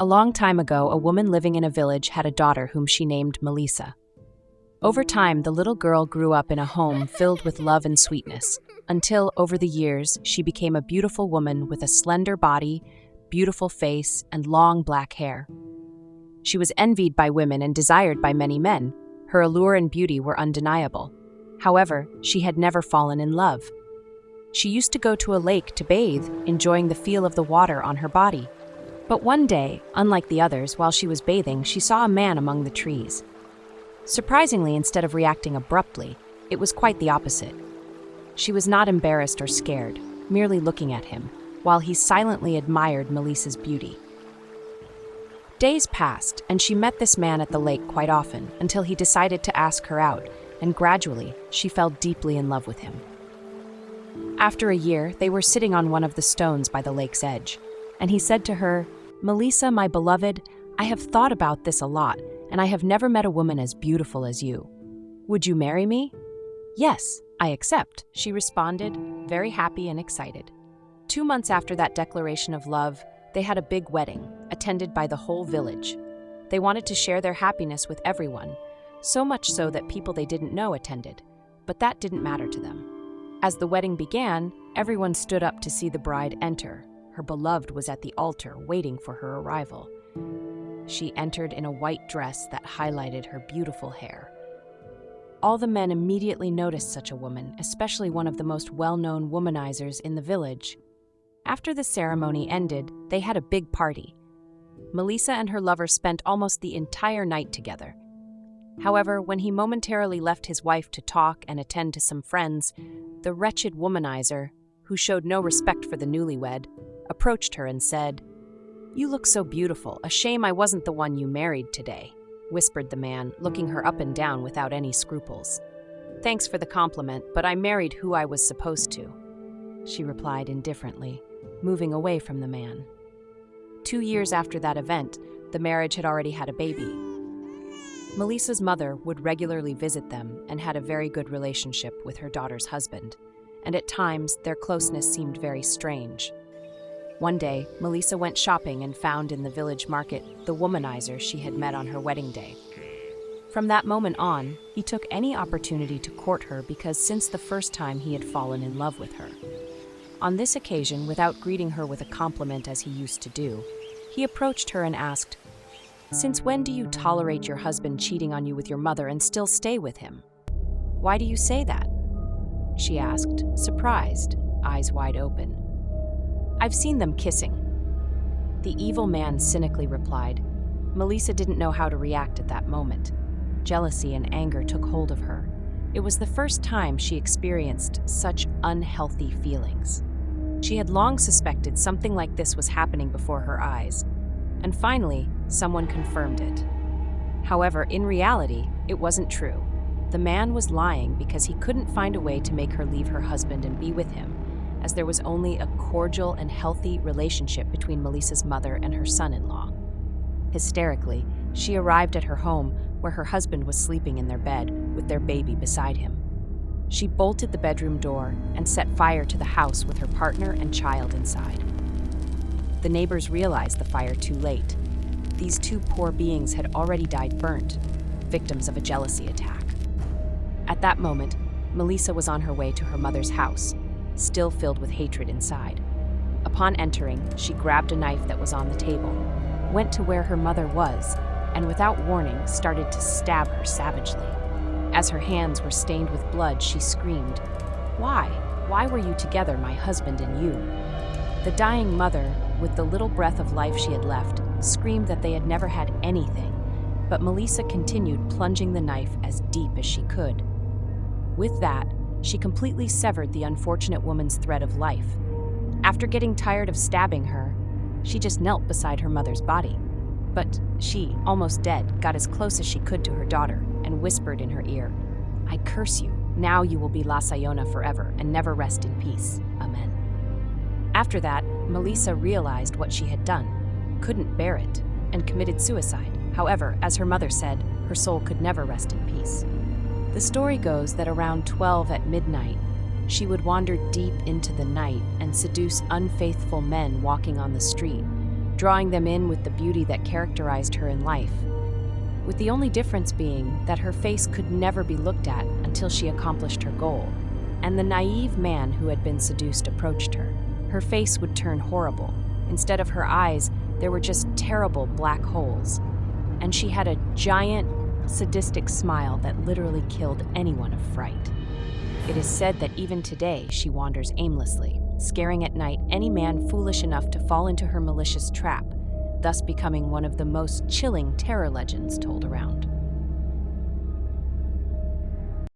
A long time ago, a woman living in a village had a daughter whom she named Melisa. Over time, the little girl grew up in a home filled with love and sweetness, until, over the years, she became a beautiful woman with a slender body, beautiful face, and long black hair. She was envied by women and desired by many men. Her allure and beauty were undeniable. However, she had never fallen in love. She used to go to a lake to bathe, enjoying the feel of the water on her body. But one day, unlike the others, while she was bathing, she saw a man among the trees. Surprisingly, instead of reacting abruptly, it was quite the opposite. She was not embarrassed or scared, merely looking at him, while he silently admired Melisa's beauty. Days passed, and she met this man at the lake quite often, until he decided to ask her out, and gradually, she fell deeply in love with him. After a year, they were sitting on one of the stones by the lake's edge, and he said to her, "Melisa, my beloved, I have thought about this a lot, and I have never met a woman as beautiful as you. Would you marry me?" "Yes, I accept," she responded, very happy and excited. 2 months after that declaration of love, they had a big wedding, attended by the whole village. They wanted to share their happiness with everyone, so much so that people they didn't know attended, but that didn't matter to them. As the wedding began, everyone stood up to see the bride enter. Her beloved was at the altar, waiting for her arrival. She entered in a white dress that highlighted her beautiful hair. All the men immediately noticed such a woman, especially one of the most well-known womanizers in the village. After the ceremony ended, they had a big party. Melisa and her lover spent almost the entire night together. However, when he momentarily left his wife to talk and attend to some friends, the wretched womanizer, who showed no respect for the newlywed, approached her and said, "You look so beautiful. A shame I wasn't the one you married today," whispered the man, looking her up and down without any scruples. "Thanks for the compliment, but I married who I was supposed to," she replied indifferently, moving away from the man. 2 years after that event, the marriage had already had a baby. Melisa's mother would regularly visit them and had a very good relationship with her daughter's husband, and at times their closeness seemed very strange. One day, Melisa went shopping and found in the village market the womanizer she had met on her wedding day. From that moment on, he took any opportunity to court her because since the first time he had fallen in love with her. On this occasion, without greeting her with a compliment as he used to do, he approached her and asked, "Since when do you tolerate your husband cheating on you with your mother and still stay with him?" "Why do you say that?" she asked, surprised, eyes wide open. "I've seen them kissing." The evil man cynically replied. Melisa didn't know how to react at that moment. Jealousy and anger took hold of her. It was the first time she experienced such unhealthy feelings. She had long suspected something like this was happening before her eyes, and finally, someone confirmed it. However, in reality, it wasn't true. The man was lying because he couldn't find a way to make her leave her husband and be with him, as there was only a cordial and healthy relationship between Melisa's mother and her son-in-law. Hysterically, she arrived at her home where her husband was sleeping in their bed with their baby beside him. She bolted the bedroom door and set fire to the house with her partner and child inside. The neighbors realized the fire too late. These two poor beings had already died burnt, victims of a jealousy attack. At that moment, Melisa was on her way to her mother's house, still filled with hatred inside. Upon entering, she grabbed a knife that was on the table, went to where her mother was, and without warning started to stab her savagely. As her hands were stained with blood, she screamed, "Why? Why were you together, my husband and you?" The dying mother, with the little breath of life she had left, screamed that they had never had anything, but Melisa continued plunging the knife as deep as she could. With that, she completely severed the unfortunate woman's thread of life. After getting tired of stabbing her, she just knelt beside her mother's body. But she, almost dead, got as close as she could to her daughter and whispered in her ear, "I curse you. Now you will be La Sayona forever and never rest in peace. Amen." After that, Melisa realized what she had done, couldn't bear it, and committed suicide. However, as her mother said, her soul could never rest in peace. The story goes that around 12 at midnight, she would wander deep into the night and seduce unfaithful men walking on the street, drawing them in with the beauty that characterized her in life, with the only difference being that her face could never be looked at until she accomplished her goal, and the naive man who had been seduced approached her. Her face would turn horrible. Instead of her eyes, there were just terrible black holes, and she had a giant, sadistic smile that literally killed anyone of fright. It is said that even today she wanders aimlessly, scaring at night any man foolish enough to fall into her malicious trap, thus becoming one of the most chilling terror legends told around.